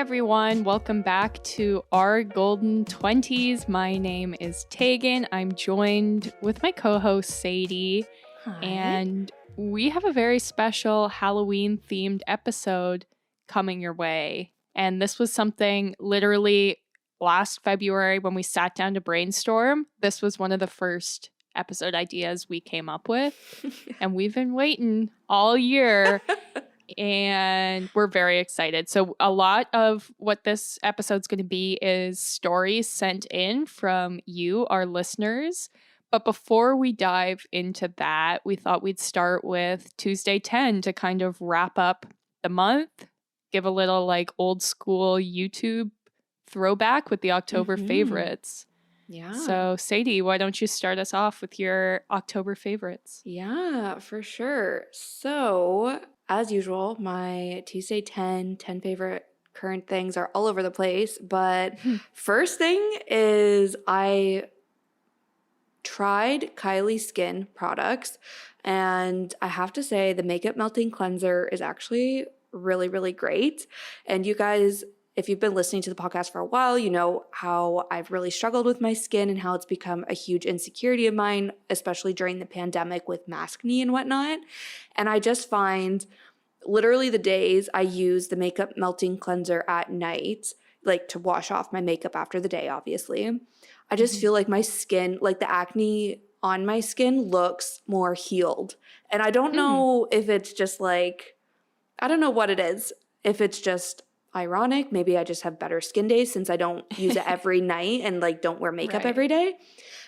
everyone. Welcome back to our Golden 20s. My name is Teagan. I'm joined with my co-host Sadie. Hi. And we have a very special Halloween-themed episode coming your way. And this was something literally last February when we sat down to brainstorm. This was one of the first episode ideas we came up with. And we've been waiting all year. And we're very excited. So a lot of what this episode's going to be is stories sent in from you, our listeners. But before we dive into that, we thought we'd start with Tuesday 10 to kind of wrap up the month, give a little like old school YouTube throwback with the October favorites. Yeah. So Sadie, why don't you start us off with your October favorites? Yeah, for sure. So, as usual, my Tuesday 10 favorite current things are all over the place. But first thing is I tried Kylie Skin products. And I have to say the makeup melting cleanser is actually really, really great. And you guys, if you've been listening to the podcast for a while, you know how I've really struggled with my skin and how it's become a huge insecurity of mine, especially during the pandemic with maskne and whatnot. And I just find literally the days I use the makeup melting cleanser at night, like to wash off my makeup after the day, obviously, I just feel like my skin, like the acne on my skin looks more healed. And I don't know if it's just like, I don't know what it is. If it's just ironic, maybe I just have better skin days since I don't use it every night and like don't wear makeup every day.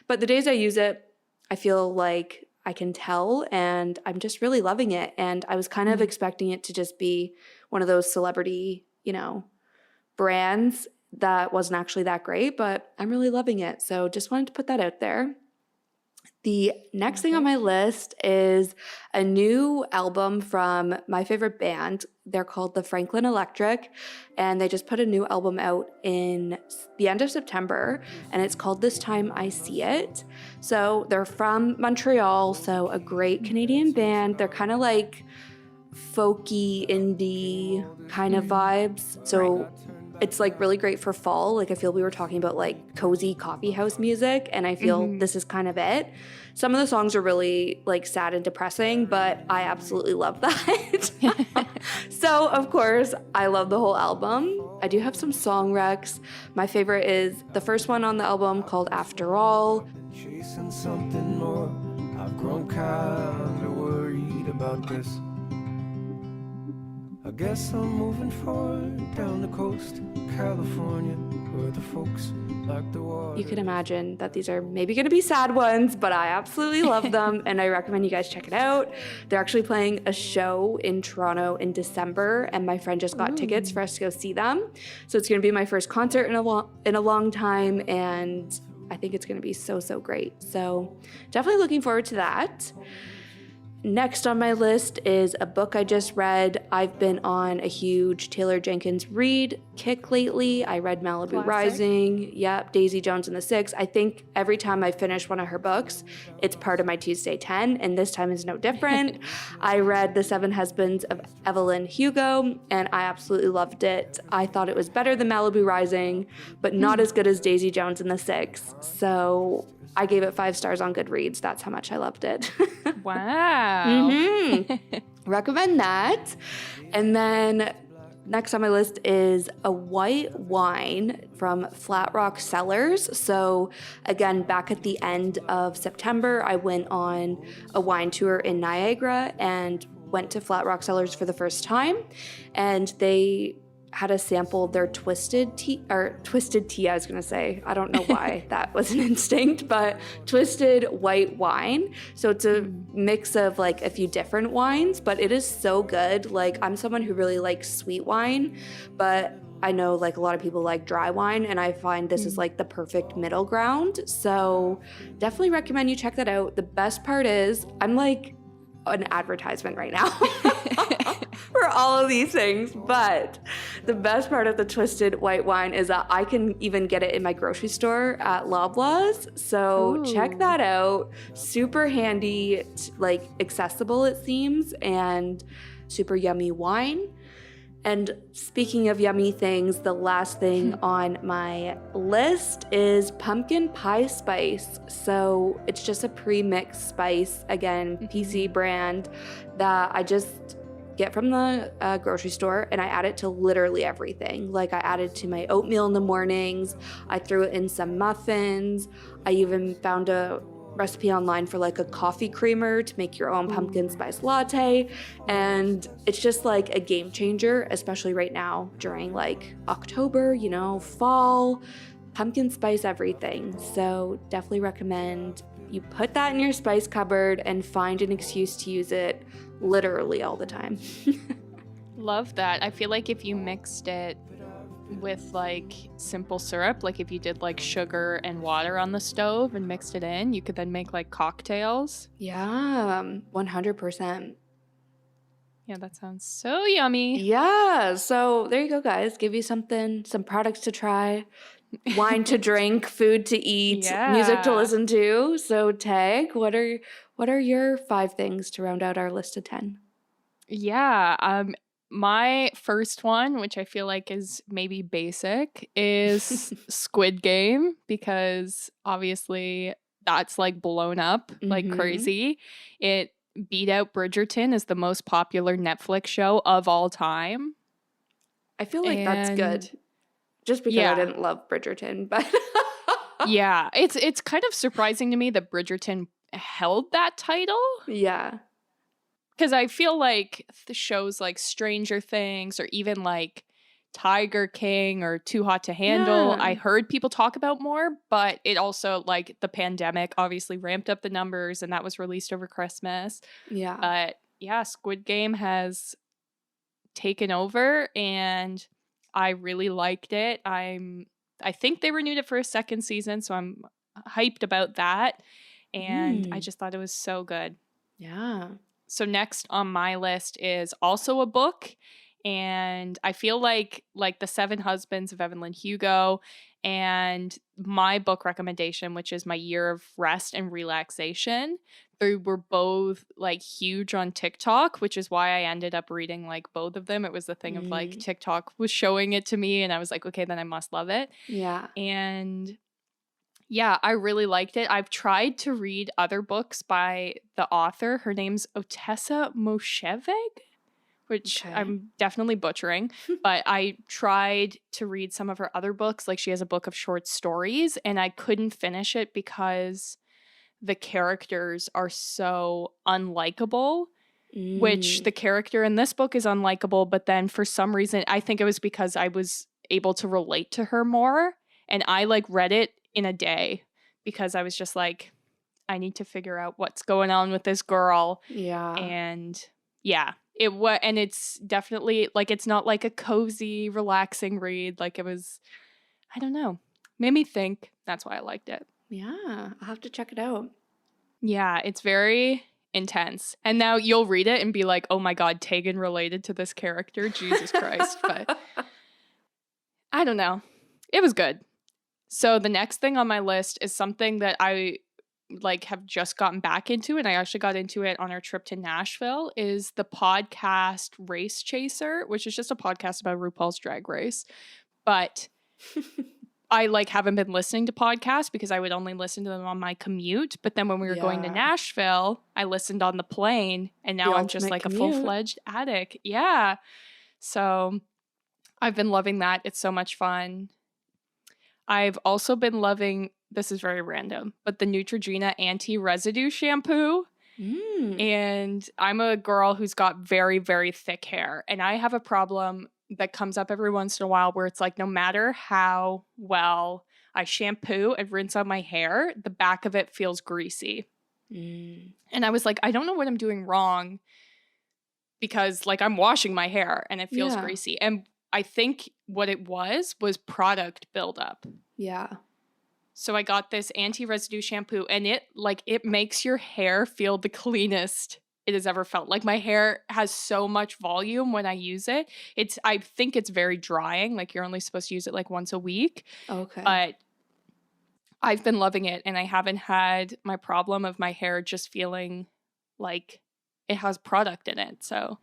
But the days I use it, I feel like I can tell and I'm just really loving it. And I was kind of expecting it to just be one of those celebrity, brands that wasn't actually that great, but I'm really loving it. So just wanted to put that out there. The next thing on my list is a new album from my favorite band. They're called the Franklin Electric, and they just put a new album out in the end of September, and it's called This Time I See It. So they're from Montreal, so a great Canadian band. They're kind of like folky, indie kind of vibes. So it's like really great for fall. Like I feel we were talking about like cozy coffee house music, and I feel this is kind of it. Some of the songs are really like sad and depressing, but I absolutely love that. So of course I love the whole album. I do have some song recs. My favorite is the first one on the album called After All. Chasing something more. I've grown kinda worried about this. I guess I'm moving forward down the coast, California, where the folks like the water. You can imagine that these are maybe going to be sad ones, but I absolutely love them, and I recommend you guys check it out. They're actually playing a show in Toronto in December, and my friend just got tickets for us to go see them. So it's going to be my first concert in a long time, and I think it's going to be so great. So definitely looking forward to that. Next on my list is a book I just read. I've been on a huge Taylor Jenkins read kick lately. I read Malibu Rising, Daisy Jones and the Six. I think every time I finish one of her books, it's part of my Tuesday 10, and this time is no different. I read The Seven Husbands of Evelyn Hugo, and I absolutely loved it. I thought it was better than Malibu Rising, but not as good as Daisy Jones and the Six. So I gave it 5 stars on Goodreads. That's how much I loved it. Wow. Recommend that. And then next on my list is a white wine from Flat Rock Cellars. So again, back at the end of September, I went on a wine tour in Niagara and went to Flat Rock Cellars for the first time. And they had a sample of their twisted tea. I was gonna say, I don't know why that was an instinct, but twisted white wine. So it's a mix of like a few different wines, but it is so good. Like I'm someone who really likes sweet wine, but I know like a lot of people like dry wine, and I find this is like the perfect middle ground. So definitely recommend you check that out. The best part is I'm like an advertisement right now for all of these things, but the best part of the twisted white wine is that I can even get it in my grocery store at Loblaws. So check that out. Super handy, like accessible it seems, and super yummy wine. And speaking of yummy things, the last thing on my list is pumpkin pie spice. So it's just a pre-mixed spice, again, PC brand, that I just get from the grocery store, and I add it to literally everything. Like, I add it to my oatmeal in the mornings. I threw it in some muffins. I even found a recipe online for like a coffee creamer to make your own pumpkin spice latte, and it's just like a game changer, especially right now during like October, you know, fall, pumpkin spice everything. So definitely recommend you put that in your spice cupboard and find an excuse to use it literally all the time. Love that. I feel like if you mixed it with like simple syrup, like if you did like sugar and water on the stove and mixed it in, you could then make like cocktails. Yeah, 100%. Yeah, that sounds so yummy. Yeah, so there you go, guys. Give you something, some products to try, wine to drink, food to eat, music to listen to. So Tag, what are your 5 things to round out our list of 10? Yeah, my first one, which I feel like is maybe basic, is Squid Game, because obviously that's like blown up like crazy. It beat out Bridgerton as the most popular Netflix show of all time. I feel like that's good. Just because I didn't love Bridgerton, but yeah, it's kind of surprising to me that Bridgerton held that title. Yeah. Because I feel like the shows like Stranger Things or even like Tiger King or Too Hot to Handle, I heard people talk about more, but it also, like, the pandemic obviously ramped up the numbers, and that was released over Christmas. Yeah. But yeah, Squid Game has taken over, and I really liked it. I think they renewed it for a second season, so I'm hyped about that. And I just thought it was so good. Yeah. So next on my list is also a book, and I feel like The Seven Husbands of Evelyn Hugo and my book recommendation, which is My Year of Rest and Relaxation, they were both like huge on TikTok, which is why I ended up reading like both of them. It was the thing of like TikTok was showing it to me and I was like, okay, then I must love it. Yeah. And yeah, I really liked it. I've tried to read other books by the author. Her name's Otessa Mosheveg, which I'm definitely butchering. But I tried to read some of her other books. Like, she has a book of short stories, and I couldn't finish it because the characters are so unlikable. Which the character in this book is unlikable, but then for some reason, I think it was because I was able to relate to her more. And I like read it in a day because I was just like, I need to figure out what's going on with this girl. Yeah. And yeah, and it's definitely like, it's not like a cozy, relaxing read. Like, it was, I don't know, made me think. That's why I liked it. Yeah, I'll have to check it out. Yeah, it's very intense. And now you'll read it and be like, oh my God, Teagan related to this character. Jesus Christ. But I don't know. It was good. So the next thing on my list is something that I like have just gotten back into, and I actually got into it on our trip to Nashville, is the podcast Race Chaser, which is just a podcast about RuPaul's Drag Race. But I like haven't been listening to podcasts because I would only listen to them on my commute. But then when we were going to Nashville, I listened on the plane, and now I'm just like a full-fledged addict. Yeah. So I've been loving that. It's so much fun. I've also been loving, this is very random, but the Neutrogena anti-residue shampoo. And I'm a girl who's got very, very thick hair. And I have a problem that comes up every once in a while where it's like, no matter how well I shampoo and rinse out my hair, the back of it feels greasy. And I was like, I don't know what I'm doing wrong, because like I'm washing my hair and it feels greasy. And I think what it was product buildup. Yeah. So I got this anti-residue shampoo, and it makes your hair feel the cleanest it has ever felt. Like, my hair has so much volume when I use it. I think it's very drying. Like, you're only supposed to use it like once a week. Okay. But I've been loving it, and I haven't had my problem of my hair just feeling like it has product in it. So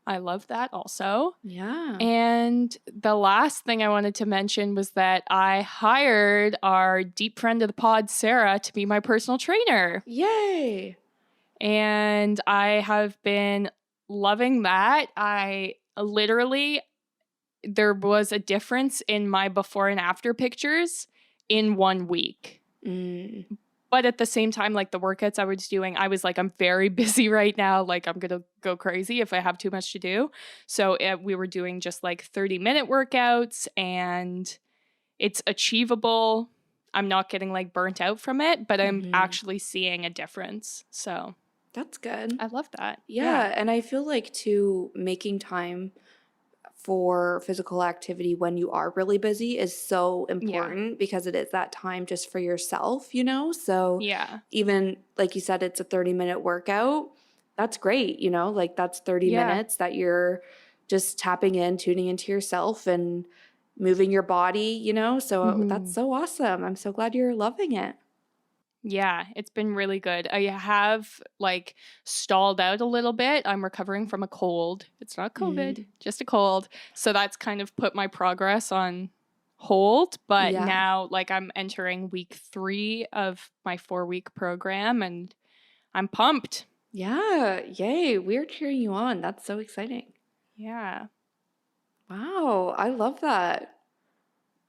I love that also. Yeah. And the last thing I wanted to mention was that I hired our deep friend of the pod, Sarah, to be my personal trainer. Yay. And I have been loving that. There was a difference in my before and after pictures in 1 week. Mm. But at the same time, like the workouts I was doing, I was like, I'm very busy right now. Like, I'm going to go crazy if I have too much to do. So we were doing just like 30-minute workouts, and it's achievable. I'm not getting like burnt out from it, but I'm actually seeing a difference. So That's good. I love that. Yeah. And I feel like, too, making time for physical activity when you are really busy is so important because it is that time just for yourself, you know? So Yeah. even like you said, it's a 30-minute workout. That's great, you know? Like that's 30 minutes that you're just tapping in, tuning into yourself and moving your body, you know? So that's so awesome. I'm so glad you're loving it. Yeah, it's been really good. I have like stalled out a little bit. I'm recovering from a cold. It's not COVID, just a cold. So that's kind of put my progress on hold. But now, like, I'm entering week 3 of my 4-week program, and I'm pumped. Yeah. Yay. We're cheering you on. That's so exciting. Yeah. Wow. I love that.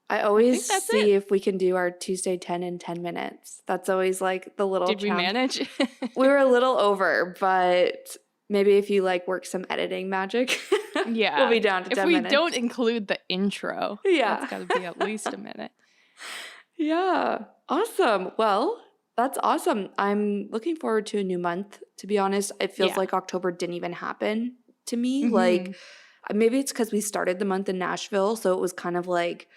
I always see if we can do our Tuesday 10 in 10 minutes. That's always like the little Did we manage? We were a little over, but maybe if you like work some editing magic, we'll be down to 10 minutes. If we don't include the intro, that's got to be at least a minute. Yeah. Awesome. Well, that's awesome. I'm looking forward to a new month. To be honest, it feels like October didn't even happen to me. Like maybe it's because we started the month in Nashville, so it was kind of like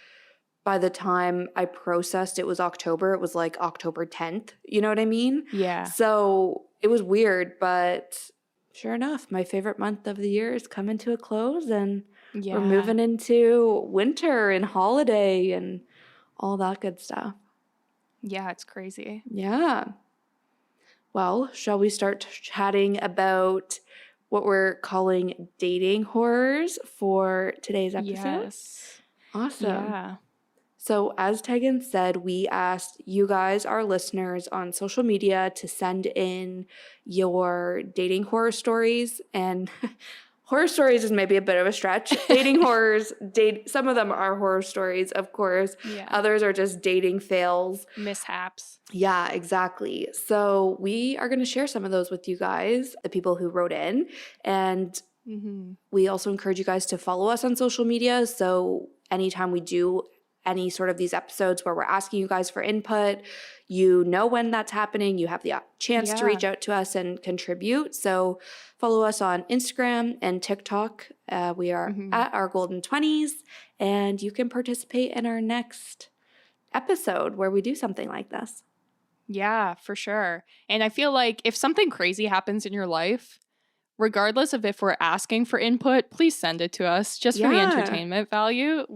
by the time I processed it was October, it was like October 10th. You know what I mean? Yeah. So it was weird, but sure enough, my favorite month of the year is coming to a close, and we're moving into winter and holiday and all that good stuff. Yeah, it's crazy. Yeah. Well, shall we start chatting about what we're calling dating horrors for today's episode? Yes. Awesome. Yeah. So as Teagan said, we asked you guys, our listeners, on social media to send in your dating horror stories. And horror stories is maybe a bit of a stretch. Dating horrors, some of them are horror stories, of course. Yeah. Others are just dating fails. Mishaps. Yeah, exactly. So we are going to share some of those with you guys, the people who wrote in. And we also encourage you guys to follow us on social media. So anytime we do any sort of these episodes where we're asking you guys for input, you know when that's happening. You have the chance to reach out to us and contribute. So follow us on Instagram and TikTok. We are at Our Golden 20s, and you can participate in our next episode where we do something like this. Yeah, for sure. And I feel like if something crazy happens in your life, regardless of if we're asking for input, please send it to us just for the entertainment value.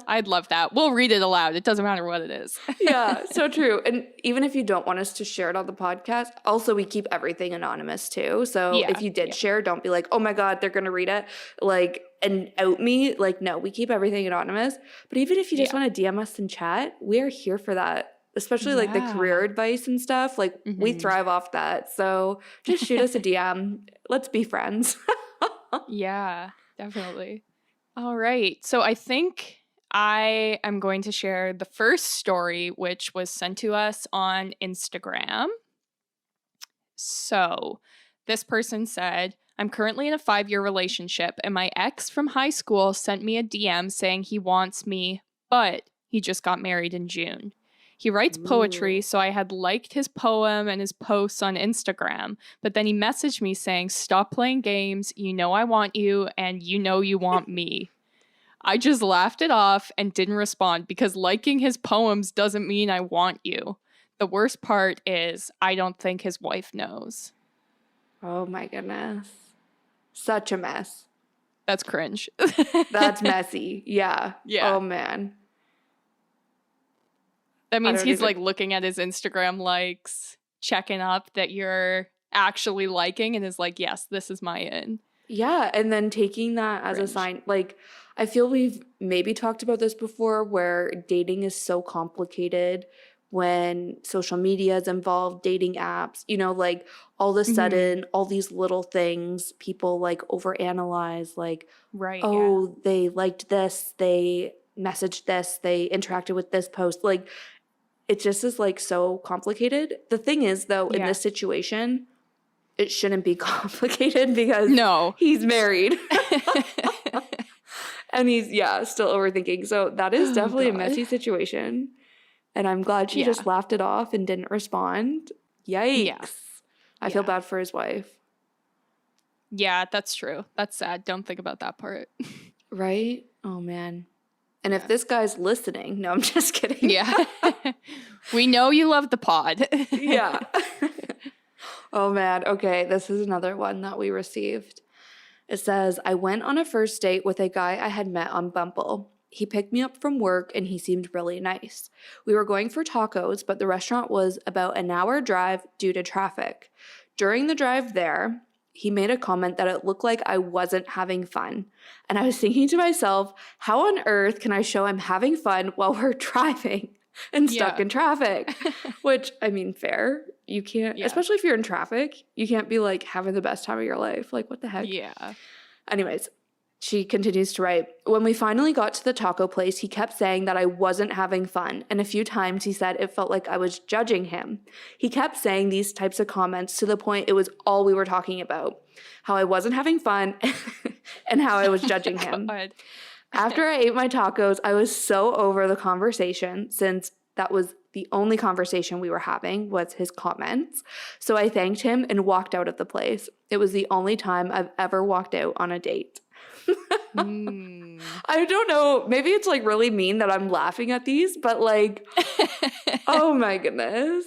I'd love that. We'll read it aloud. It doesn't matter what it is. Yeah, so true. And even if you don't want us to share it on the podcast, also we keep everything anonymous too. So if you did share, don't be like, oh my God, they're going to read it, like, and out me. Like, no, we keep everything anonymous. But even if you just want to DM us and chat, we are here for that. Especially like the career advice and stuff. Like we thrive off that. So just shoot us a DM. Let's be friends. Yeah, definitely. All right. So I think I am going to share the first story, which was sent to us on Instagram. So this person said, I'm currently in a 5-year relationship, and my ex from high school sent me a DM saying he wants me, but he just got married in June. He writes poetry, so I had liked his poem and his posts on Instagram. But then he messaged me saying, stop playing games, you know I want you, and you know you want me. I just laughed it off and didn't respond because liking his poems doesn't mean I want you. The worst part is I don't think his wife knows. Oh my goodness. Such a mess. That's cringe. That's messy. Yeah. Yeah. Oh man. That means he's like looking at his Instagram likes, checking up that you're actually liking, and is like, yes, this is my in. Yeah, and then taking that as a sign, like, I feel we've maybe talked about this before, where dating is so complicated when social media is involved, dating apps, like all of a sudden, all these little things people like overanalyze, like, Right. oh, they liked this, they messaged this, they interacted with this post. Like, it just is like so complicated. The thing is, though, in this situation, it shouldn't be complicated because he's married. And he's, still overthinking. So that is definitely a messy situation. And I'm glad she just laughed it off and didn't respond. Yikes. Yeah. I feel bad for his wife. Yeah, that's true. That's sad. Don't think about that part. Right? Oh, man. And if this guy's listening, no, I'm just kidding. Yeah. We know you love the pod. Yeah. Oh, man. Okay, this is another one that we received. It says, I went on a first date with a guy I had met on Bumble. He picked me up from work and he seemed really nice. We were going for tacos, but the restaurant was about an hour drive due to traffic. During the drive there, he made a comment that it looked like I wasn't having fun. And I was thinking to myself, how on earth can I show I'm having fun while we're driving and stuck in traffic? Which, I mean, fair. You can't, especially if you're in traffic, you can't be like having the best time of your life. Like, what the heck? Yeah. Anyways, she continues to write, when we finally got to the taco place, he kept saying that I wasn't having fun. And a few times he said it felt like I was judging him. He kept saying these types of comments to the point it was all we were talking about. How I wasn't having fun and how I was judging him. After I ate my tacos, I was so over the conversation since that was the only conversation we were having was his comments. So I thanked him and walked out of the place. It was the only time I've ever walked out on a date. I don't know. Maybe it's like really mean that I'm laughing at these, but like, oh my goodness.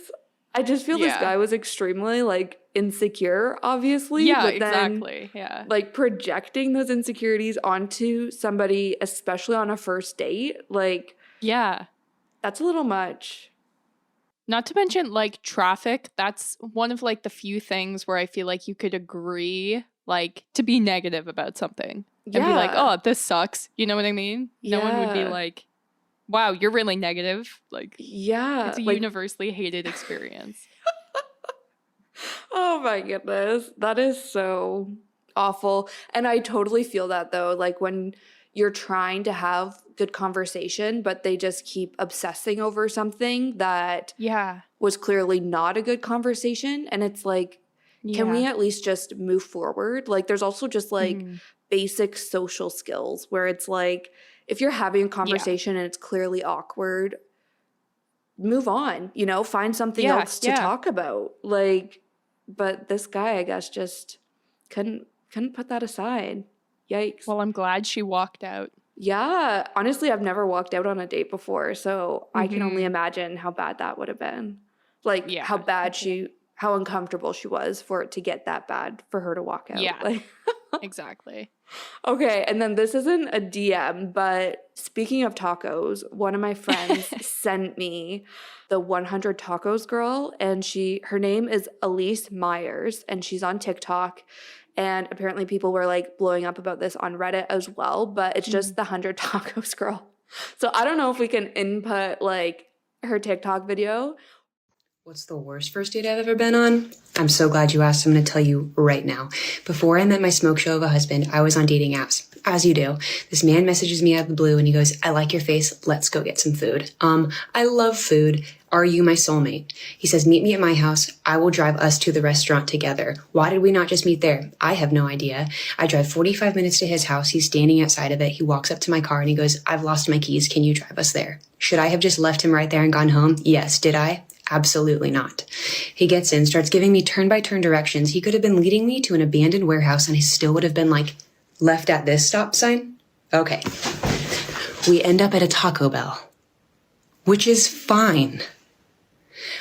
I just feel this guy was extremely like insecure, obviously. Yeah, but then, exactly. Yeah. Like projecting those insecurities onto somebody, especially on a first date, like, yeah, that's a little much. Not to mention like traffic. That's one of like the few things where I feel like you could agree like to be negative about something. And be like, oh, this sucks. You know what I mean? No one would be like, wow, you're really negative. Like, it's a universally hated experience. Oh my goodness. That is so awful. And I totally feel that though. Like when you're trying to have good conversation, but they just keep obsessing over something that was clearly not a good conversation. And it's like, can we at least just move forward? Like there's also just like basic social skills where it's like, if you're having a conversation and it's clearly awkward, move on, find something else to talk about. Like, but this guy, I guess, just couldn't put that aside. Yikes. Well, I'm glad she walked out. Yeah. Honestly, I've never walked out on a date before, so I can only imagine how bad that would have been. Like, how uncomfortable she was for it to get that bad for her to walk out. Yeah, like, exactly. Okay, and then this isn't a DM, but speaking of tacos, one of my friends sent me the 100 Tacos girl, and her name is Elise Myers, and she's on TikTok, and apparently people were like blowing up about this on Reddit as well, but it's just the 100 Tacos girl. So I don't know if we can input like her TikTok video. What's the worst first date I've ever been on? I'm so glad you asked. I'm going to tell you right now. Before I met my smoke show of a husband, I was on dating apps. As you do. This man messages me out of the blue and he goes, I like your face. Let's go get some food. I love food. Are you my soulmate? He says, meet me at my house. I will drive us to the restaurant together. Why did we not just meet there? I have no idea. I drive 45 minutes to his house. He's standing outside of it. He walks up to my car and he goes, I've lost my keys. Can you drive us there? Should I have just left him right there and gone home? Yes. Did I? Absolutely not. He gets in, starts giving me turn-by-turn directions. He could have been leading me to an abandoned warehouse and he still would have been like, left at this stop sign? Okay. We end up at a Taco Bell, which is fine.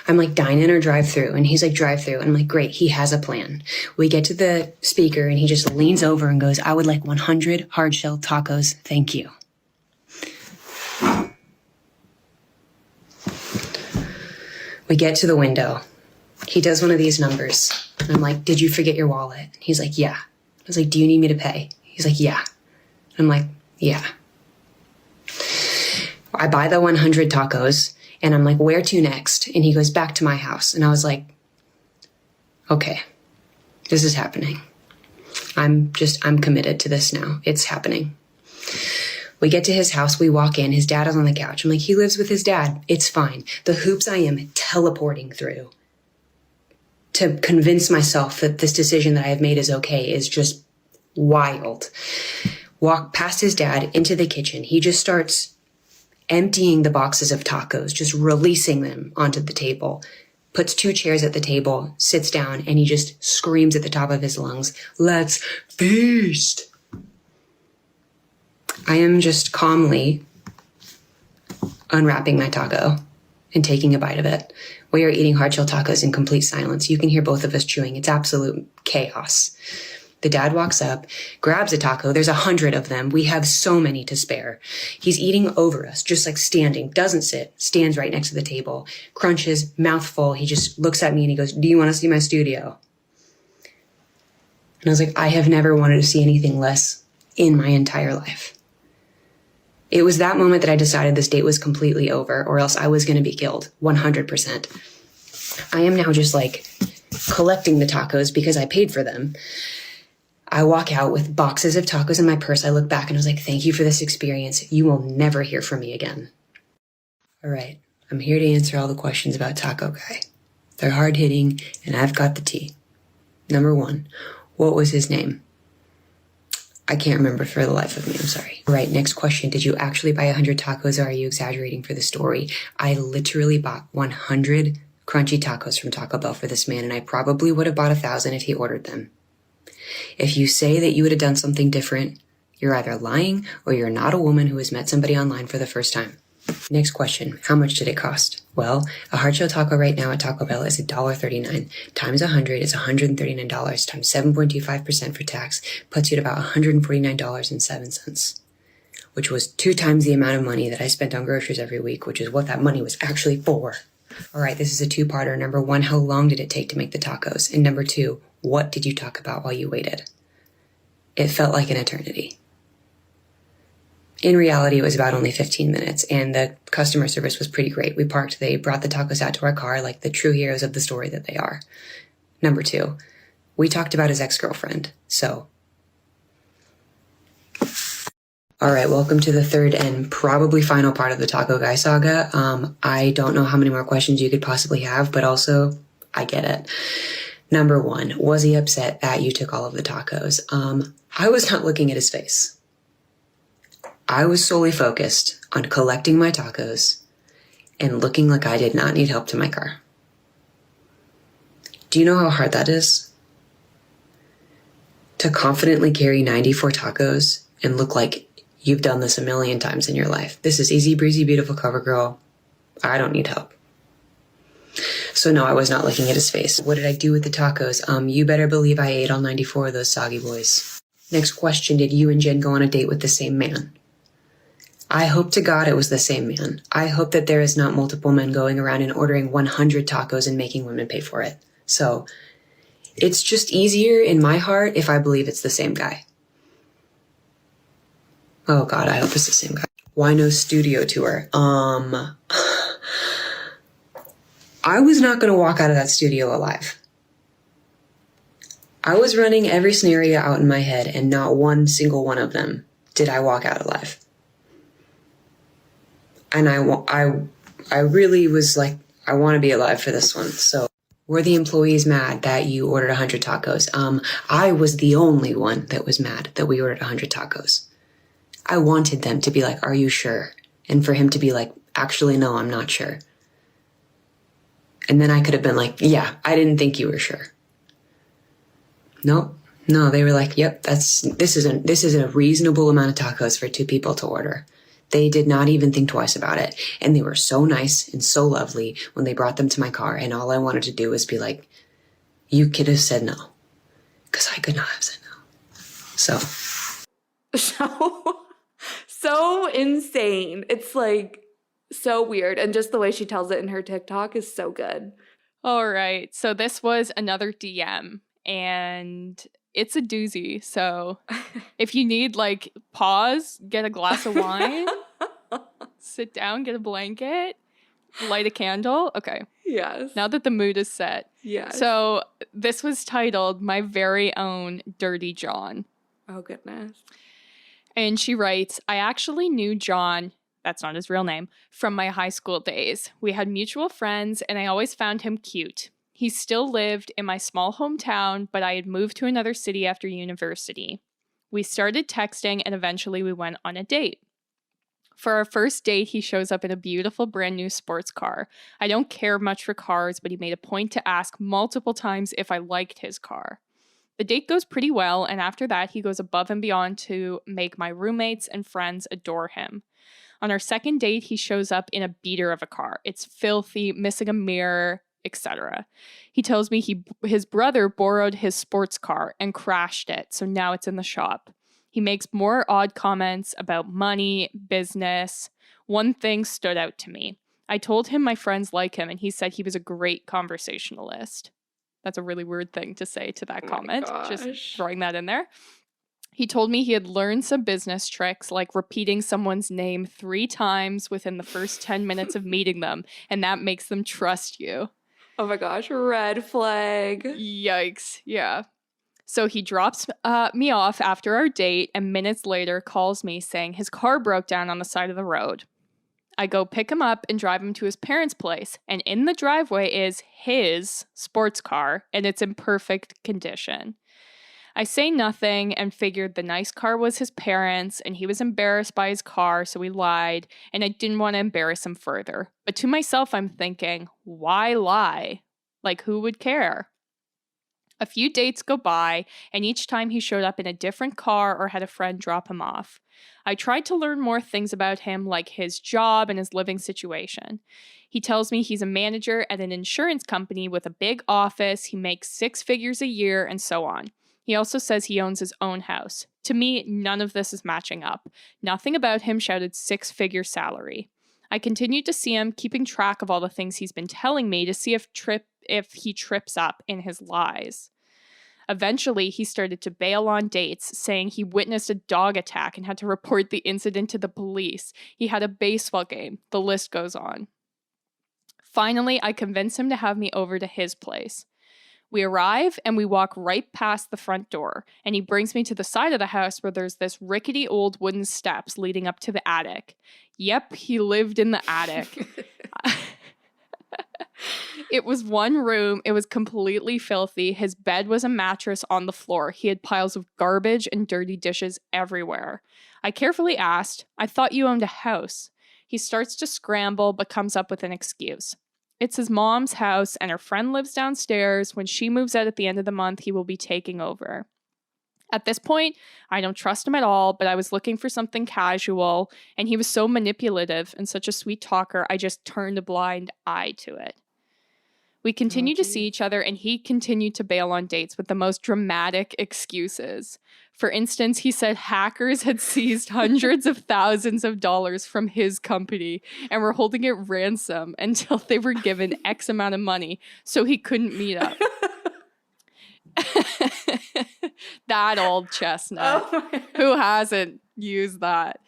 I'm like, dine in or drive through? And he's like, drive through. And I'm like, great, he has a plan. We get to the speaker and he just leans over and goes, I would like 100 hard-shell tacos. Thank you. We get to the window. He does one of these numbers. And I'm like, did you forget your wallet? He's like, yeah. I was like, do you need me to pay? He's like, yeah. I'm like, yeah. I buy the 100 tacos and I'm like, where to next? And he goes, back to my house. And I was like, okay, this is happening. I'm committed to this now. It's happening. We get to his house. We walk in. His dad is on the couch. I'm like, he lives with his dad. It's fine. The hoops I am teleporting through to convince myself that this decision that I have made is okay is just wild. Walk past his dad into the kitchen. He just starts emptying the boxes of tacos, just releasing them onto the table, puts 2 chairs at the table, sits down, and he just screams at the top of his lungs, let's feast. I am just calmly unwrapping my taco and taking a bite of it. We are eating hard shell tacos in complete silence. You can hear both of us chewing. It's absolute chaos. The dad walks up, grabs a taco. There's 100 of them. We have so many to spare. He's eating over us, just like standing, doesn't sit, stands right next to the table, crunches, mouthful. He just looks at me and he goes, do you want to see my studio? And I was like, I have never wanted to see anything less in my entire life. It was that moment that I decided this date was completely over, or else I was going to be killed 100%. I am now just like collecting the tacos because I paid for them. I walk out with boxes of tacos in my purse. I look back and I was like, thank you for this experience. You will never hear from me again. All right. I'm here to answer all the questions about Taco Guy. They're hard hitting and I've got the tea. Number 1, what was his name? I can't remember for the life of me. I'm sorry. All right. Next question. Did you actually buy 100 tacos or are you exaggerating for the story? I literally bought 100 crunchy tacos from Taco Bell for this man and I probably would have bought 1,000 if he ordered them. If you say that you would have done something different, you're either lying or you're not a woman who has met somebody online for the first time. Next question. How much did it cost? Well, a hard shell taco right now at Taco Bell is $1.39. Times 100 is $139. Times 7.25% for tax puts you at about $149.07, which was 2 times the amount of money that I spent on groceries every week, which is what that money was actually for. All right, this is a 2-parter. Number 1, how long did it take to make the tacos? And number 2, what did you talk about while you waited? It felt like an eternity. In reality, it was about only 15 minutes, and the customer service was pretty great. We parked, they brought the tacos out to our car like the true heroes of the story that they are. Number 2, we talked about his ex-girlfriend, so. All right, welcome to the third and probably final part of the Taco Guy saga. I don't know how many more questions you could possibly have, but also, I get it. Number 1, was he upset that you took all of the tacos? I was not looking at his face. I was solely focused on collecting my tacos and looking like I did not need help to my car. Do you know how hard that is? To confidently carry 94 tacos and look like you've done this a million times in your life. This is easy breezy, beautiful cover girl. I don't need help. So no, I was not looking at his face. What did I do with the tacos? You better believe I ate all 94 of those soggy boys. Next question, did you and Jen go on a date with the same man? I hope to God it was the same man. I hope that there is not multiple men going around and ordering 100 tacos and making women pay for it. So it's just easier in my heart if I believe it's the same guy. Oh God, I hope it's the same guy. Why no studio tour? I was not going to walk out of that studio alive. I was running every scenario out in my head and not one single one of them did I walk out alive. And I really was like, I want to be alive for this one. So were the employees mad that you ordered 100 tacos? I was the only one that was mad that we ordered 100 tacos. I wanted them to be like, are you sure? And for him to be like, actually, no, I'm not sure. And then I could have been like, yeah, I didn't think you were sure. Nope. No, they were like, yep, this is a reasonable amount of tacos for 2 people to order. They did not even think twice about it. And they were so nice and so lovely when they brought them to my car. And all I wanted to do was be like, you could have said no. Because I could not have said no. So insane. It's like so weird. And just the way she tells it in her TikTok is so good. All right. So this was another DM. And it's a doozy. So if you need like pause, get a glass of wine, sit down, get a blanket, light a candle. Okay. Yes. Now that the mood is set. Yes. So this was titled My Very Own Dirty John. Oh, goodness. And she writes, I actually knew John, that's not his real name, from my high school days. We had mutual friends and I always found him cute. He still lived in my small hometown, but I had moved to another city after university. We started texting and eventually we went on a date. For our first date, he shows up in a beautiful brand new sports car. I don't care much for cars, but he made a point to ask multiple times if I liked his car. The date goes pretty well, and after that, he goes above and beyond to make my roommates and friends adore him. On our second date, he shows up in a beater of a car. It's filthy, missing a mirror, etc. He tells me his brother borrowed his sports car and crashed it, so now it's in the shop. He makes more odd comments about money, business. One thing stood out to me. I told him my friends like him, and he said he was a great conversationalist. That's a really weird thing to say to that comment. Just throwing that in there. He told me he had learned some business tricks, like repeating someone's name 3 times within the first 10 minutes of meeting them, and that makes them trust you. Oh my gosh, red flag. Yikes. Yeah. So he drops me off after our date and minutes later calls me saying his car broke down on the side of the road. I go pick him up and drive him to his parents' place, and in the driveway is his sports car, and it's in perfect condition. I say nothing and figured the nice car was his parents, and he was embarrassed by his car, so he lied, and I didn't want to embarrass him further. But to myself, I'm thinking, why lie? Like, who would care? A few dates go by, and each time he showed up in a different car or had a friend drop him off. I tried to learn more things about him, like his job and his living situation. He tells me he's a manager at an insurance company with a big office, he makes 6 figures a year, and so on. He also says he owns his own house. To me, none of this is matching up. Nothing about him shouted 6-figure salary. I continued to see him, keeping track of all the things he's been telling me to see if he trips up in his lies. Eventually, he started to bail on dates, saying he witnessed a dog attack and had to report the incident to the police. He had a baseball game. The list goes on. Finally, I convinced him to have me over to his place. We arrive and we walk right past the front door, and he brings me to the side of the house where there's this rickety old wooden steps leading up to the attic. Yep, he lived in the attic. It was one room. It was completely filthy. His bed was a mattress on the floor. He had piles of garbage and dirty dishes everywhere. I carefully asked, I thought you owned a house. He starts to scramble, but comes up with an excuse. It's his mom's house, and her friend lives downstairs. When she moves out at the end of the month, he will be taking over. At this point, I don't trust him at all, but I was looking for something casual, and he was so manipulative and such a sweet talker, I just turned a blind eye to it. We continued to see each other, and he continued to bail on dates with the most dramatic excuses. For instance, he said hackers had seized hundreds of thousands of dollars from his company and were holding it ransom until they were given X amount of money, so he couldn't meet up. That old chestnut. Who hasn't used that?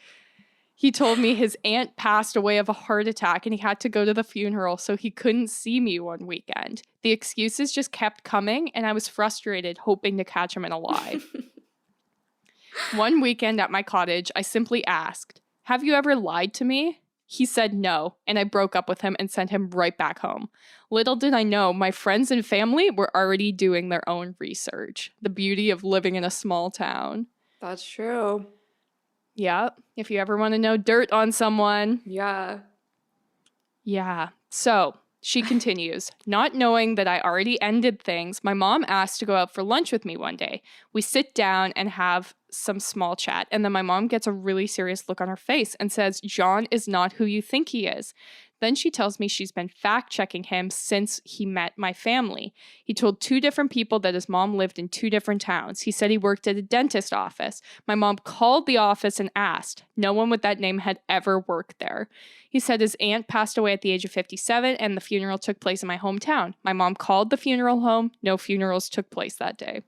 He told me his aunt passed away of a heart attack and he had to go to the funeral, so he couldn't see me one weekend. The excuses just kept coming, and I was frustrated, hoping to catch him in a lie. One weekend at my cottage, I simply asked, "Have you ever lied to me?" He said no, and I broke up with him and sent him right back home. Little did I know, my friends and family were already doing their own research. The beauty of living in a small town. That's true. Yeah, if you ever want to know dirt on someone. Yeah. Yeah. So she continues, not knowing that I already ended things, my mom asked to go out for lunch with me one day. We sit down and have some small chat, and then my mom gets a really serious look on her face and says, John is not who you think he is. Then she tells me she's been fact-checking him since he met my family. He told 2 different people that his mom lived in 2 different towns. He said he worked at a dentist office. My mom called the office and asked. No one with that name had ever worked there. He said his aunt passed away at the age of 57 and the funeral took place in my hometown. My mom called the funeral home. No funerals took place that day.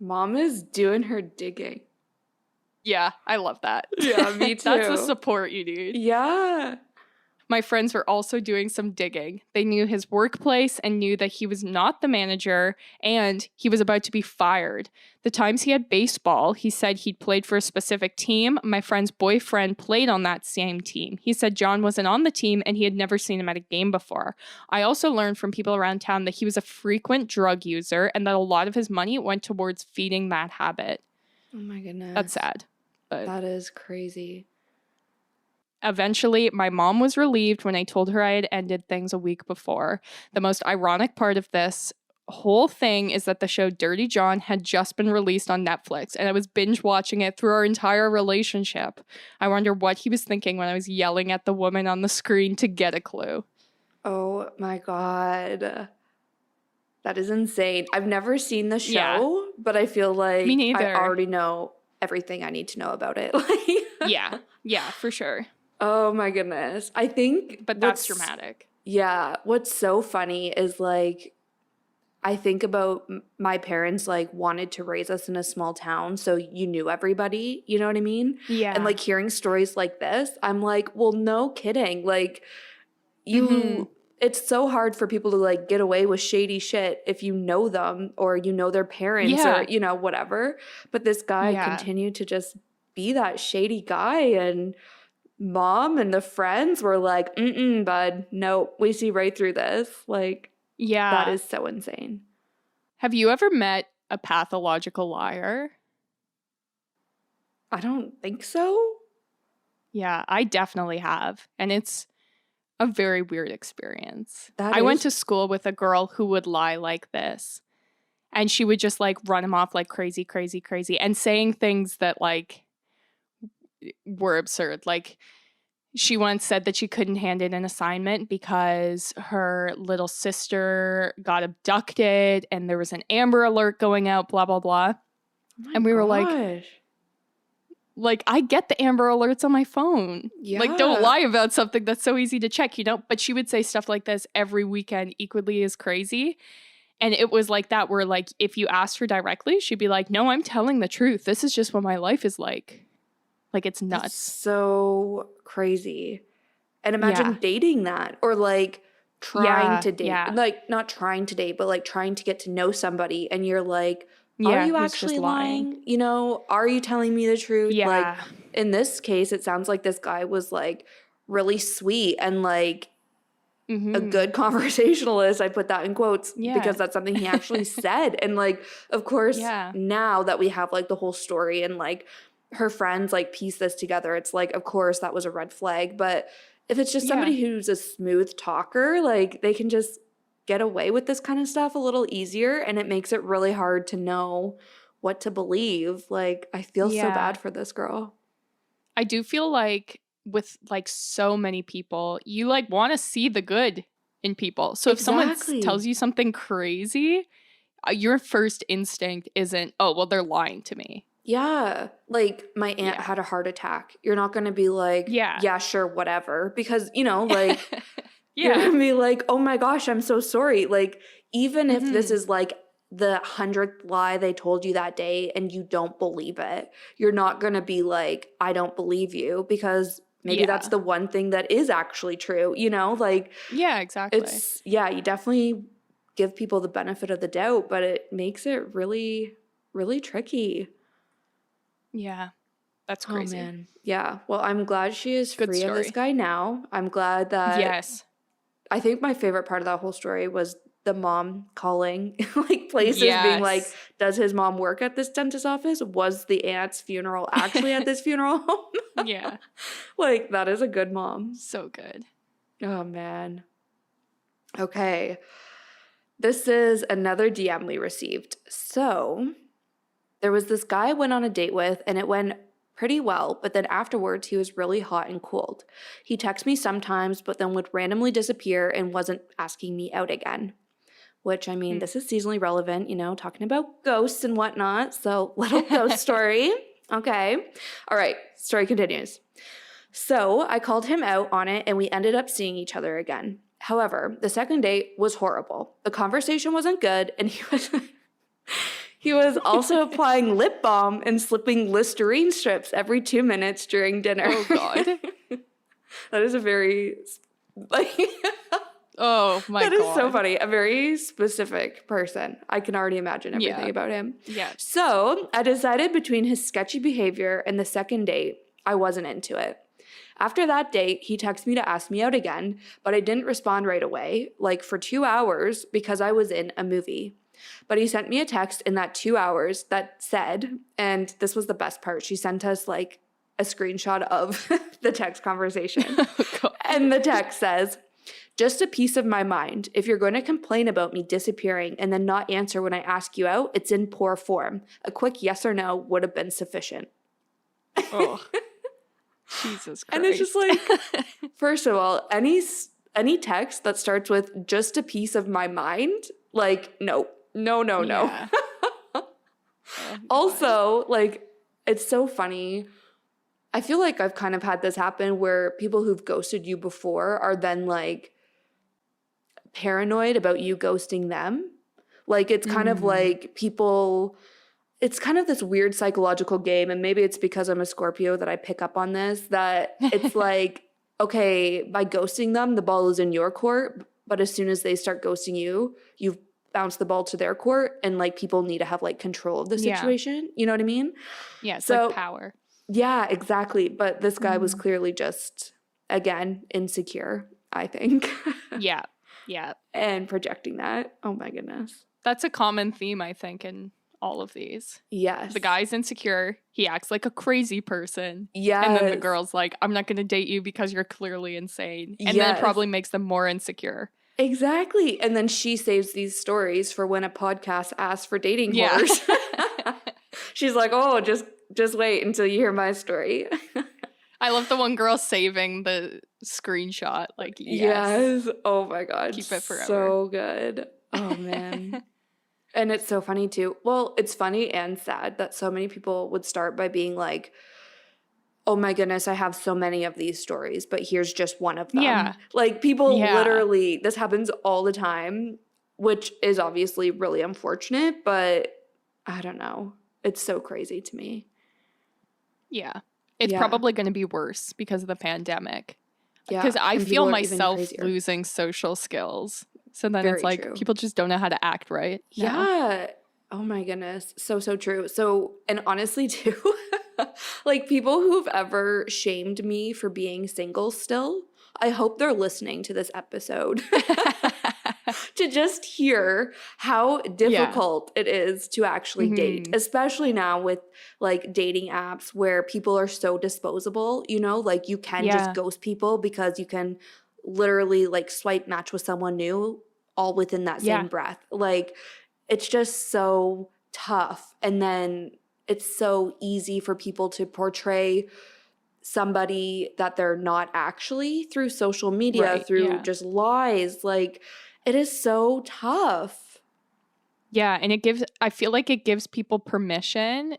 Mom is doing her digging. Yeah, I love that. Yeah, me too. That's the support you need. Yeah. My friends were also doing some digging. They knew his workplace and knew that he was not the manager and he was about to be fired. The times he had baseball, he said he'd played for a specific team. My friend's boyfriend played on that same team. He said John wasn't on the team and he had never seen him at a game before. I also learned from people around town that he was a frequent drug user and that a lot of his money went towards feeding that habit. Oh my goodness. That's sad. But That is crazy. eventually, my mom was relieved when I told her I had ended things a week before. The most ironic part of this whole thing is that the show Dirty John had just been released on Netflix, and I was binge watching it through our entire relationship. I wonder what he was thinking when I was yelling at the woman on the screen to get a clue. Oh my God. That is insane. I've never seen the show, Yeah. but I feel like Me I neither. already know everything I need to know about it. Yeah, for sure. Oh my goodness. I think But that's what's- dramatic. Yeah, what's so funny is like I think about my parents like wanted to raise us in a small town, so you knew everybody, you know what I mean? Yeah. And like hearing stories like this, I'm like, well, no kidding. Like it's so hard for people to like get away with shady shit if you know them or you know their parents Yeah. or you know whatever. But this guy Yeah. continued to just be that shady guy, and mom and the friends were like, bud, no, we see right through this. Like Yeah. that is so insane. Have you ever met a pathological liar? I don't think so. Yeah, I definitely have. And it's a very weird experience. That I went is- to school with a girl who would lie like this. And she would just like run him off like crazy, crazy, crazy. And saying things that like were absurd. Like she once said that she couldn't hand in an assignment because her little sister got abducted and there was an Amber Alert going out, blah, blah, blah. Oh And my we were like, gosh. Like, I get the Amber Alerts on my phone. Like, don't Yeah. lie about something that's so easy to check, you know? But she would say stuff like this every weekend, equally as crazy. And it was like that, where, like, if you asked her directly, she'd be like, no, I'm telling the truth. This is just what my life is like. Like, it's That's nuts. so crazy. And imagine Yeah. dating that or like trying Yeah, to date. yeah. Like not trying to date, but like trying to get to know somebody and you're like, Yeah, are you who's just actually lying? You know, are you telling me the truth? Yeah. Like in this case, it sounds like this guy was like really sweet and like Mhm. a good conversationalist. I put that in quotes Yeah. because that's something he actually said. And like, of course, Yeah. now that we have like the whole story and like her friends like piece this together, it's like, of course, that was a red flag. But if it's just somebody who's a smooth talker, like they can just get away with this kind of stuff a little easier, and it makes it really hard to know what to believe. Like, I feel so Yeah. bad for this girl. I do feel like with like so many people, you like want to see the good in people. So if someone Exactly. tells you something crazy, your first instinct isn't, oh, well, they're lying to me. Yeah. Like my aunt Yeah. had a heart attack. You're not going to be like, Yeah. sure, whatever. Because, you know, like, you're Yeah. going to be like, oh my gosh, I'm so sorry. Like, even if this Mhm. is like the 100th lie they told you that day and you don't believe it, you're not going to be like, I don't believe you, because maybe Yeah. that's the one thing that is actually true, you know? Like, Yeah, exactly. it's, yeah, you definitely give people the benefit of the doubt, but it makes it really, really tricky. Yeah. That's crazy. Oh man. Yeah. Well, I'm glad she is Good free of this story. guy now. I'm glad that Yes. I think my favorite part of that whole story was the mom calling like places being like, Yes. does his mom work at this dentist office? Was the aunt's funeral actually at this funeral home? Yeah. Like, that is a good mom. So good. Oh man. Okay. This is another DM we received. So there was this guy I went on a date with, and it went pretty well, but then afterwards he was really hot and cold. He texted me sometimes, but then would randomly disappear and wasn't asking me out again. Which, I mean, this is seasonally relevant, you know, talking about ghosts and whatnot. So, little ghost story. Okay. All right. Story continues. So, I called him out on it and we ended up seeing each other again. However, the second date was horrible. The conversation wasn't good and He was also applying lip balm and slipping Listerine strips every 2 minutes during dinner. Oh, God. That is a very, like, Oh, my God. that is so funny. A very specific person. I can already imagine everything about him. Yeah. So I decided between his sketchy behavior and the second date, I wasn't into it. After that date, he texted me to ask me out again, but I didn't respond right away, like for 2 hours, because I was in a movie. But he sent me a text in that 2 hours that said, and this was the best part, she sent us like a screenshot of the text conversation. Oh, And the text says, just a piece of my mind. If you're going to complain about me disappearing and then not answer when I ask you out, it's in poor form. A quick yes or no would have been sufficient. Oh. Jesus Christ. And it's just like, first of all, any text that starts with just a piece of my mind, like, no. Yeah. Oh, Also, like, it's so funny. I feel like I've kind of had this happen where people who've ghosted you before are then like paranoid about you ghosting them. Like, it's kind of like people, it's kind of this weird psychological game. And maybe it's because I'm a Scorpio that I pick up on this, that it's like, okay, by ghosting them, the ball is in your court. But as soon as they start ghosting you, you've bounce the ball to their court, and like people need to have like control of the situation. You know what I mean? Yeah, it's So, like power. Yeah, exactly. But this guy was clearly just, again, insecure, I think. Yeah. Yeah. And projecting that. Oh my goodness. That's a common theme, I think, in all of these. Yes. The guy's insecure. He acts like a crazy person. Yes. And then the girl's like, I'm not going to date you because you're clearly insane. And then Yes. it probably makes them more insecure. Exactly. And then she saves these stories for when a podcast asks for dating Yeah. horrors. She's like, oh, just wait until you hear my story. I love the one girl saving the screenshot. Like, yes. Oh my God. Keep it forever. So good. Oh man. And it's so funny too. Well, it's funny and sad that so many people would start by being like, oh my goodness, I have so many of these stories, but here's just one of them. Yeah. Like people Yeah. literally, this happens all the time, which is obviously really unfortunate, but I don't know. It's so crazy to me. Yeah. It's Yeah. probably going to be worse because of the pandemic. Yeah. Because I and feel people are even myself crazier. losing social skills. So then Very it's like true. people just don't know how to act right. now. Yeah. Oh my goodness. So true. So, and honestly too, like people who've ever shamed me for being single still, I hope they're listening to this episode to just hear how difficult it is to actually date, especially now with like dating apps where people are so disposable, you know, like you can just ghost people because you can literally like swipe match with someone new all within that same breath. Like it's just so tough. And then it's so easy for people to portray somebody that they're not actually through social media, through just lies. Like it is so tough. Yeah, and I feel like it gives people permission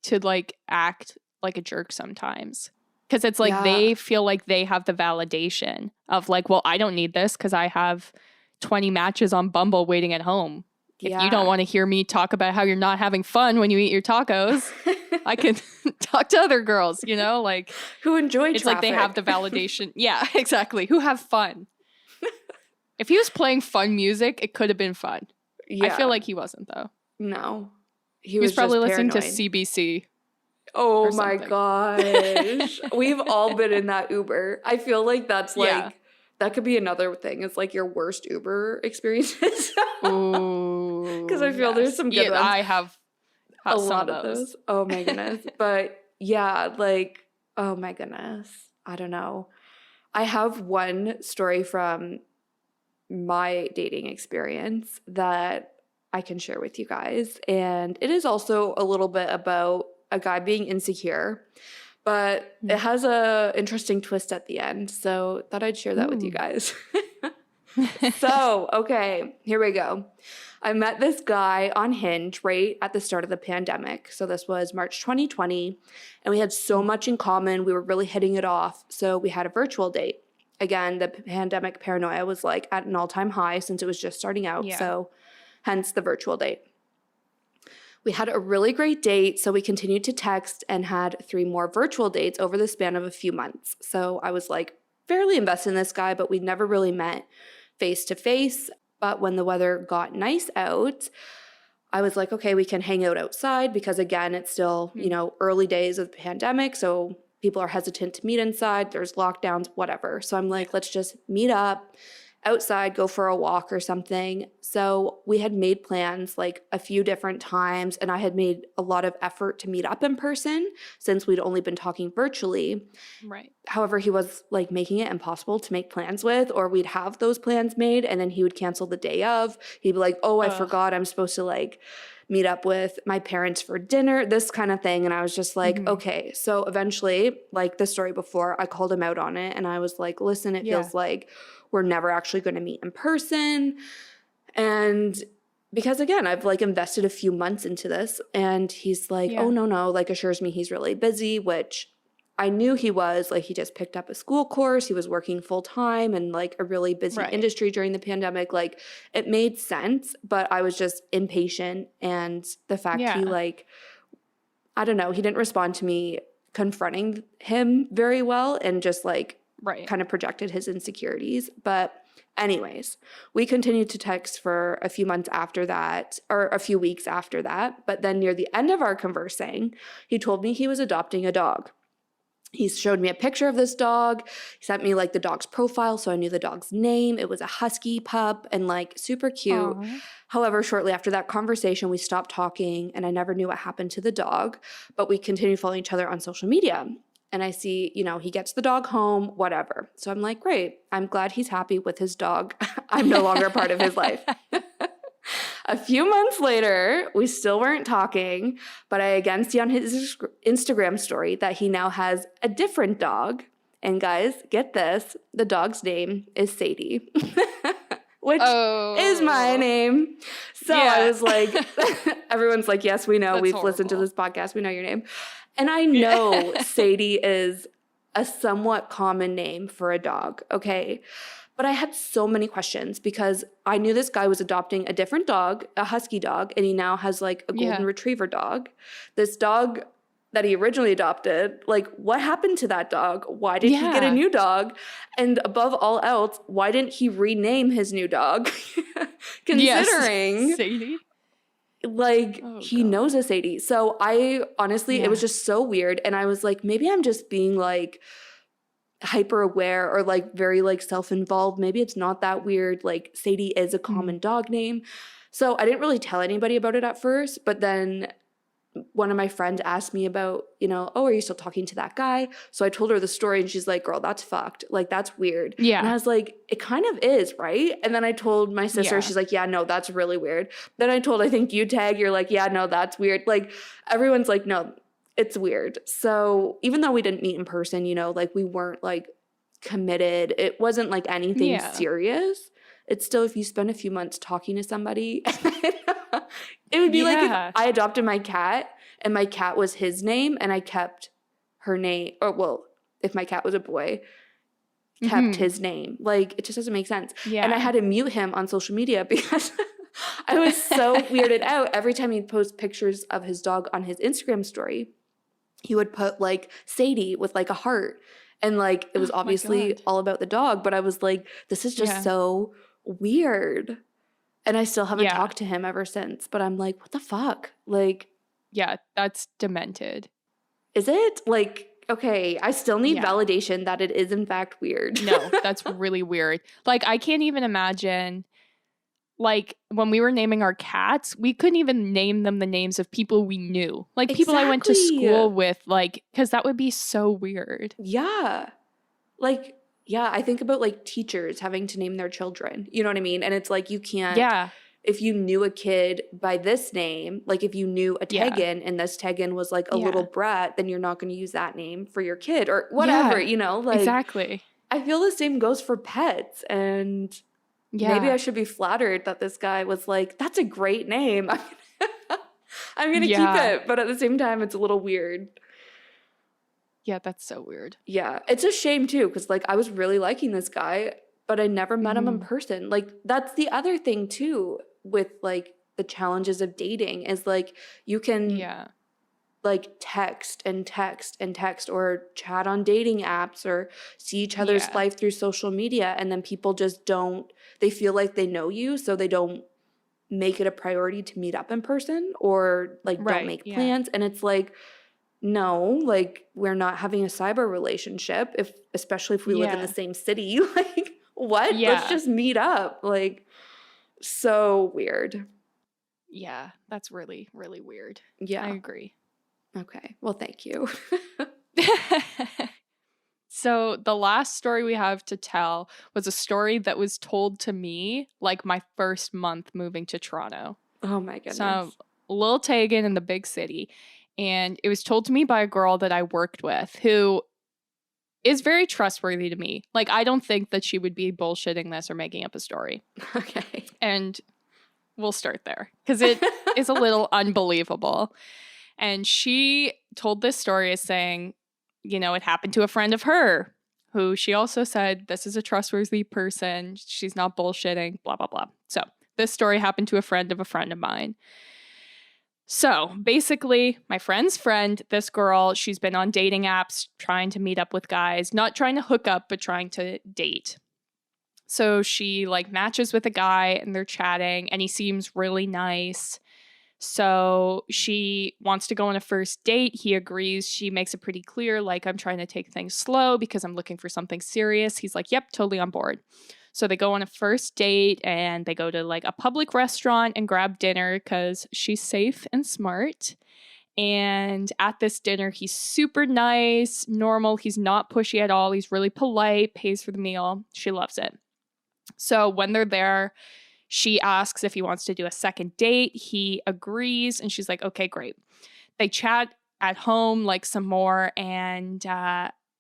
to like act like a jerk sometimes. Because it's like they feel like they have the validation of like, well, I don't need this because I have 20 matches on Bumble waiting at home. If you don't want to hear me talk about how you're not having fun when you eat your tacos, I can talk to other girls, you know, like who enjoy it's traffic. like they have the validation. Yeah, exactly. Who have fun. If he was playing fun music, it could have been fun. I feel like he wasn't though. No. He was probably just listening paranoid. to CBC. Oh my something. gosh. We've all been in that Uber. I feel like that's like that could be another thing. It's like your worst Uber experiences. Ooh. Because I feel there's some good ones. I have A some lot of those. Oh my goodness. But yeah, like, oh my goodness. I don't know. I have one story from my dating experience that I can share with you guys. And it is also a little bit about a guy being insecure, but it has a interesting twist at the end. So thought I'd share that with you guys. So, okay, here we go. I met this guy on Hinge right at the start of the pandemic. So this was March 2020, and we had so much in common. We were really hitting it off. So we had a virtual date. Again, the pandemic paranoia was like at an all-time high since it was just starting out. Yeah. So hence the virtual date. We had a really great date, so we continued to text and had 3 more virtual dates over the span of a few months. So I was like fairly invested in this guy, but we never really met face to face. But when the weather got nice out, I was like, okay, we can hang out outside because, again, it's still, early days of the pandemic. So people are hesitant to meet inside. There's lockdowns, whatever. So I'm like, let's just meet up outside, go for a walk or something. So we had made plans like a few different times, and I had made a lot of effort to meet up in person since we'd only been talking virtually. Right. However, he was like making it impossible to make plans with, or we'd have those plans made and then he would cancel the day of. He'd be like, oh, I forgot I'm supposed to like meet up with my parents for dinner, this kind of thing. And I was just like, okay. So eventually, like the story before, I called him out on it and I was like, listen, it feels like we're never actually going to meet in person. And because, again, I've like invested a few months into this, and he's like, oh, no, like assures me he's really busy, which I knew he was. Like, he just picked up a school course. He was working full time and like a really busy industry during the pandemic. Like, it made sense, but I was just impatient. And the fact he like, I don't know, he didn't respond to me confronting him very well, and just like kind of projected his insecurities. But anyways, we continued to text for a few months after that, or a few weeks after that. But then near the end of our conversing, he told me he was adopting a dog. He showed me a picture of this dog. He sent me like the dog's profile, so I knew the dog's name. It was a husky pup and like super cute. Aww. However, shortly after that conversation, we stopped talking and I never knew what happened to the dog, but we continued following each other on social media. And I see, he gets the dog home, whatever. So I'm like, great. I'm glad he's happy with his dog. I'm no longer a part of his life. A few months later, we still weren't talking, but I again see on his Instagram story that he now has a different dog. And guys, get this, the dog's name is Sadie, which is my name. So I was like, everyone's like, yes, we know. We've listened to this podcast. We know your name. And I know Sadie is a somewhat common name for a dog, okay? But I had so many questions because I knew this guy was adopting a different dog, a husky dog, and he now has like a golden retriever dog. This dog that he originally adopted, like what happened to that dog? Why did he get a new dog? And above all else, why didn't he rename his new dog? Considering Sadie. Like he knows a Sadie. So I honestly, it was just so weird. And I was like, maybe I'm just being like hyper aware or like very like self-involved. Maybe it's not that weird. Like Sadie is a common dog name. So I didn't really tell anybody about it at first, but then one of my friends asked me about, oh, are you still talking to that guy? So I told her the story and she's like, girl, that's fucked. Like, that's weird. Yeah. And I was like, it kind of is, right? And then I told my sister, she's like, yeah, no, that's really weird. Then I told, I think you Tag, you're like, yeah, no, that's weird. Like, everyone's like, no, it's weird. So even though we didn't meet in person, like we weren't like committed. It wasn't like anything serious. It's still, if you spend a few months talking to somebody, it would be like if I adopted my cat and my cat was his name and I kept her name, or well, if my cat was a boy, kept his name. Like, it just doesn't make sense. Yeah. And I had to mute him on social media because I was so weirded out. Every time he'd post pictures of his dog on his Instagram story, he would put like Sadie with like a heart. And like, it was obviously all about the dog, but I was like, this is just so weird. And I still haven't talked to him ever since, but I'm like, what the fuck? Like, yeah, that's demented. Is it? Like, okay, I still need validation that it is in fact weird. No, that's really weird. Like, I can't even imagine, like, when we were naming our cats, we couldn't even name them the names of people we knew. Like, people I went to school with, like, because that would be so weird. Yeah. Like, yeah, I think about like teachers having to name their children. You know what I mean? And it's like, you can't. Yeah. If you knew a kid by this name, like if you knew a Teagan and this Teagan was like a little brat, then you're not going to use that name for your kid or whatever, like. Exactly. I feel the same goes for pets. And maybe I should be flattered that this guy was like, that's a great name. I'm going to keep it. But at the same time, it's a little weird. Yeah, that's so weird. Yeah, it's a shame too, because like I was really liking this guy, but I never met him in person. Like, that's the other thing too with like the challenges of dating is like you can Yeah. like text and text and text or chat on dating apps or see each other's Yeah. life through social media, and then people just don't, they feel like they know you, so they don't make it a priority to meet up in person or like don't Right. make Yeah. plans. And it's like, no, like we're not having a cyber relationship, if especially if we live in the Yeah. same city. Like what? Let's Yeah. just meet up. Like so weird. Yeah. That's really, really weird. I Yeah. agree. Okay. Well, thank you. So the last story we have to tell was a story that was told to me like my first month moving to Toronto. Oh my goodness. So little Teagan in the big city. And it was told to me by a girl that I worked with who is very trustworthy to me. Like, I don't think that she would be bullshitting this or making up a story. Okay. And we'll start there because it is a little unbelievable. And she told this story as saying, you know, it happened to a friend of her who she also said, this is a trustworthy person. She's not bullshitting, blah, blah, blah. So this story happened to a friend of mine. So basically, my friend's friend, this girl, she's been on dating apps trying to meet up with guys, not trying to hook up, but trying to date. So she like matches with a guy and they're chatting and he seems really nice. So she wants to go on a first date. He agrees. She makes it pretty clear, like, I'm trying to take things slow because I'm looking for something serious. He's like, yep, totally on board. So they go on a first date and they go to like a public restaurant and grab dinner because she's safe and smart. And at this dinner, he's super nice, normal. He's not pushy at all. He's really polite, pays for the meal. She loves it. So when they're there, she asks if he wants to do a second date. He agrees, and she's like, okay, great. They chat at home like some more, and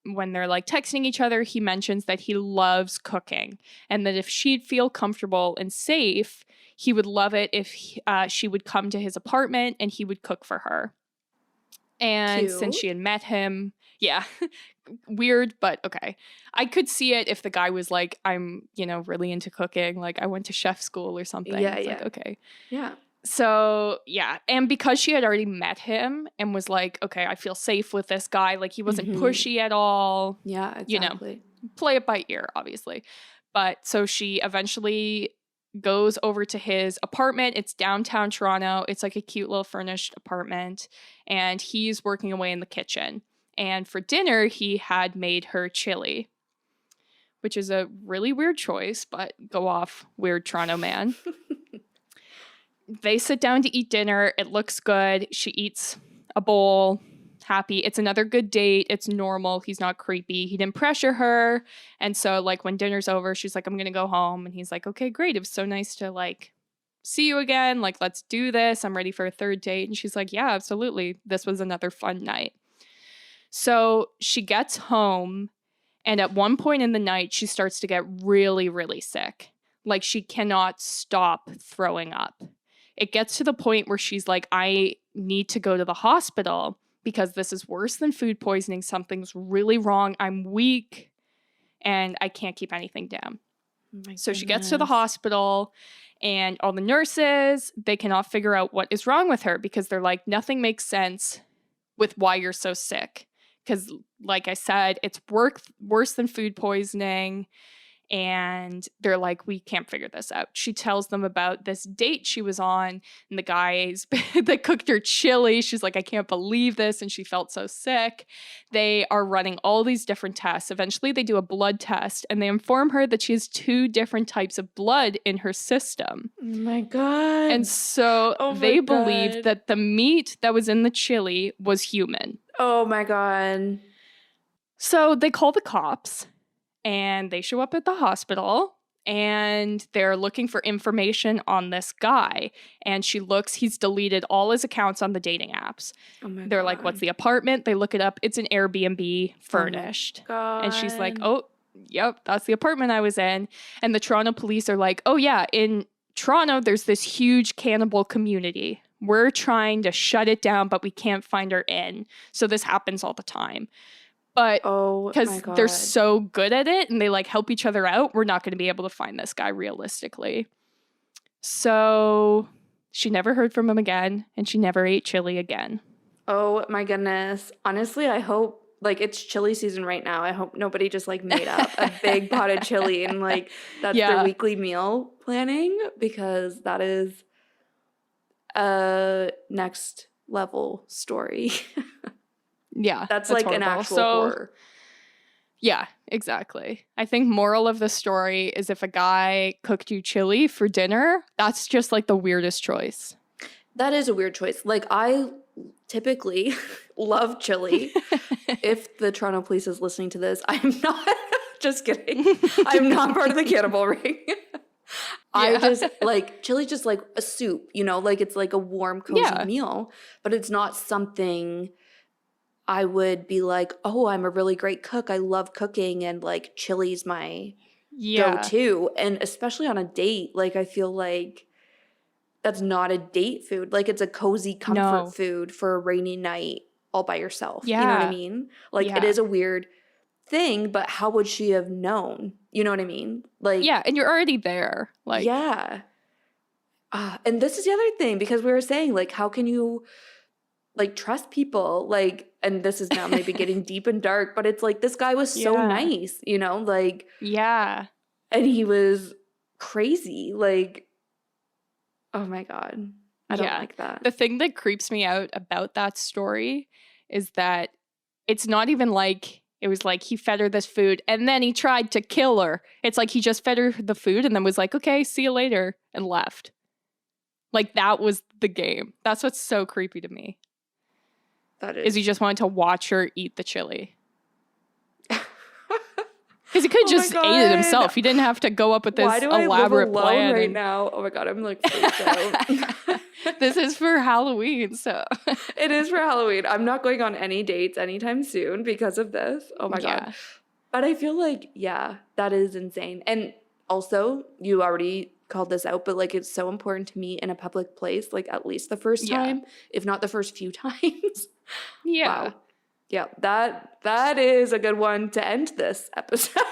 when they're like texting each other, he mentions that he loves cooking and that if she'd feel comfortable and safe, he would love it if she would come to his apartment and he would cook for her. And since she had met him, yeah, weird, but okay. I could see it if the guy was like, I'm, you know, really into cooking. Like I went to chef school or something. Yeah, it's yeah. like, okay. Yeah. So, yeah. And because she had already met him and was like, okay, I feel safe with this guy. Like he wasn't pushy at all. Yeah, exactly. You know, play it by ear, obviously. But so she eventually goes over to his apartment. It's downtown Toronto. It's like a cute little furnished apartment. And he's working away in the kitchen. And for dinner, he had made her chili, which is a really weird choice, but go off, weird Toronto man. They sit down to eat dinner. It looks good. She eats a bowl, happy. It's another good date. It's normal. He's not creepy. He didn't pressure her. And so, like, when dinner's over, she's like, I'm going to go home. And he's like, okay, great. It was so nice to, like, see you again. Like, let's do this. I'm ready for a third date. And she's like, yeah, absolutely. This was another fun night. So she gets home, and at one point in the night, she starts to get really, really sick. Like, she cannot stop throwing up. It gets to the point where she's like, I need to go to the hospital because this is worse than food poisoning. Something's really wrong. I'm weak, and I can't keep anything down. So she gets to the hospital, and all the nurses, they cannot figure out what is wrong with her because they're like, nothing makes sense with why you're so sick. Because, like I said, it's worse than food poisoning. And they're like, we can't figure this out. She tells them about this date she was on and the guys that cooked her chili. She's like, I can't believe this. And she felt so sick. They are running all these different tests. Eventually, they do a blood test and they inform her that she has 2 different types of blood in her system. Oh my God. And so they believed that the meat that was in the chili was human. Oh my God. So they call the cops. And they show up at the hospital and they're looking for information on this guy. And she looks, he's deleted all his accounts on the dating apps. Oh my They're God. like, what's the apartment? They look it up. It's an Airbnb furnished. Oh my God. And she's like, oh, yep, that's the apartment I was in. And the Toronto police are like, oh yeah, in Toronto, there's this huge cannibal community. We're trying to shut it down, but we can't find her in. So this happens all the time. But because they're so good at it and they like help each other out, we're not going to be able to find this guy realistically. So She never heard from him again, and she never ate chili again. Oh my goodness. Honestly, I hope, like, it's chili season right now. I hope nobody just like made up a big pot of chili and like that's their weekly meal planning, because that is a next level story. Yeah. That's like horrible. an actual horror. Yeah, exactly. I think moral of the story is if a guy cooked you chili for dinner, that's just like the weirdest choice. That is a weird choice. Like, I typically love chili. If the Toronto police is listening to this, I'm not, just kidding. I'm not part of the cannibal ring. I just like, chili just like a soup, you know, like it's like a warm, cozy meal, but it's not something I would be like, oh, I'm a really great cook. I love cooking, and like chili's my go-to. And especially on a date, like I feel like that's not a date food. Like it's a cozy comfort food for a rainy night all by yourself. You know what I mean? Like it is a weird thing, but how would she have known? You know what I mean? Like, yeah, and you're already there. Like, yeah. And this is the other thing, because we were saying, like, how can you like trust people? Like, and this is now maybe getting deep and dark, but it's like this guy was so nice, you know, like, and he was crazy. Like, oh my God. I don't like that. The thing that creeps me out about that story is that it's not even like it was like he fed her this food and then he tried to kill her. It's like he just fed her the food and then was like, okay, see you later, and left. Like that was the game. That's what's so creepy to me. That is he just wanted to watch her eat the chili. Because he could have just ate it himself. He didn't have to go up with this elaborate plan right now. Oh my God, I'm like freaked out. This is for Halloween, so. It is for Halloween. I'm not going on any dates anytime soon because of this. Oh my God. But I feel like, that is insane. And also, you already called this out, but like it's so important to me in a public place, like at least the first time, if not the first few times. Wow. Yeah, that is a good one to end this episode.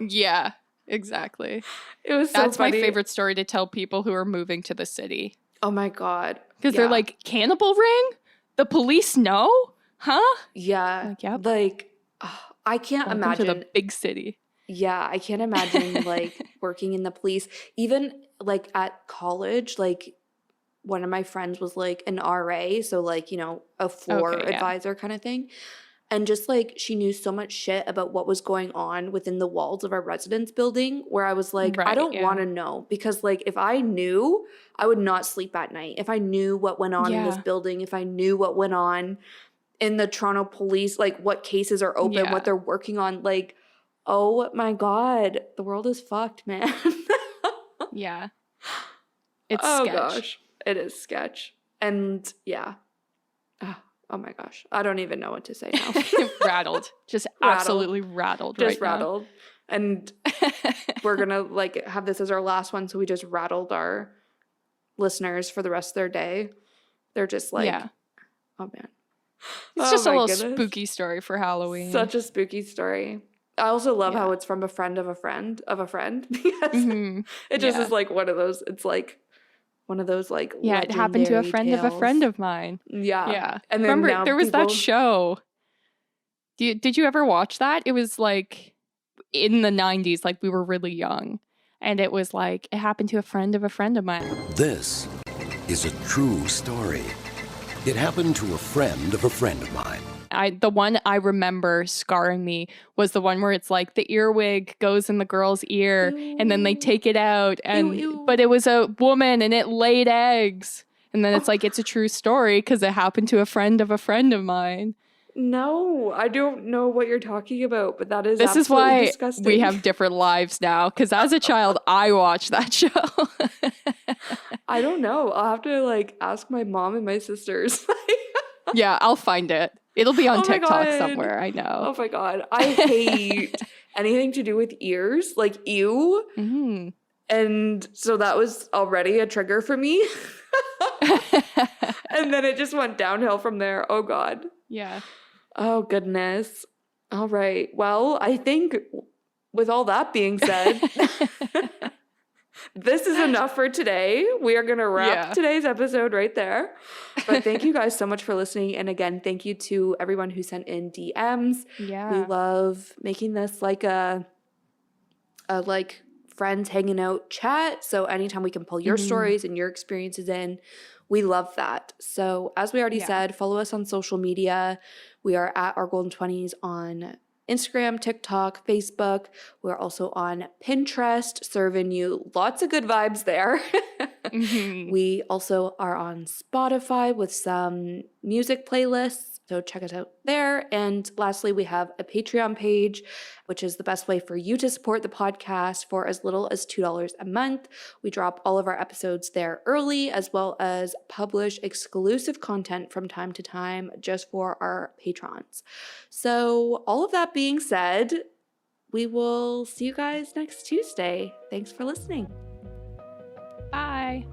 Yeah, exactly. It was so That's funny. my favorite story to tell people who are moving to the city. Oh my God. Because they're like, cannibal ring? The police know? Huh? Yeah. Like, yep. Like, I can't imagine. To the big city. Yeah, I can't imagine like working in the police. Even like at college, like one of my friends was like an RA, so like, you know, a floor advisor kind of thing. And just like she knew so much shit about what was going on within the walls of our residence building, where I was like, I don't want to know, because like if I knew, I would not sleep at night. If I knew what went on in this building, if I knew what went on in the Toronto police, like what cases are open, what they're working on, like, oh my God, the world is fucked, man. Yeah. It's sketch. Gosh, it is sketch. And oh my gosh, I don't even know what to say now. Rattled. Just absolutely rattled right now. Just rattled. And we're going to like have this as our last one, so we just rattled our listeners for the rest of their day. They're just like, oh man. It's just a little spooky story for Halloween. Such a spooky story. I also love how it's from a friend of a friend of a friend, because it just is like one of those, it's like one of those like it happened to a friend of a friend of mine. Yeah. And then remember there was that show. Did you ever watch that? It was like in the 90s, like we were really young, and it was like it happened to a friend of mine. This is a true story. It happened to a friend of mine. The one I remember scarring me was the one where it's like the earwig goes in the girl's ear and then they take it out, and but it was a woman and it laid eggs, and then it's like it's a true story because it happened to a friend of mine. No, I don't know what you're talking about, but that is this is why disgusting. We have different lives now, because as a child I watched that show. I don't know. I'll have to like ask my mom and my sisters. Yeah, I'll find it. It'll be on TikTok somewhere, I know. Oh my God. I hate anything to do with ears. Like, ew. Mm-hmm. And so that was already a trigger for me. And then it just went downhill from there. Oh God. Yeah. Oh goodness. All right. Well, I think with all that being said, This is enough for today. We are going to wrap today's episode right there. But thank you guys so much for listening. And again, thank you to everyone who sent in DMs. Yeah. We love making this like a like friends hanging out chat. So anytime we can pull your stories and your experiences in, we love that. So as we already said, follow us on social media. We are at Our Golden 20s on Instagram, TikTok, Facebook. We're also on Pinterest, serving you lots of good vibes there. We also are on Spotify with some music playlists. So check us out there. And lastly, we have a Patreon page, which is the best way for you to support the podcast for as little as $2 a month. We drop all of our episodes there early, as well as publish exclusive content from time to time just for our patrons. So all of that being said, we will see you guys next Tuesday. Thanks for listening. Bye.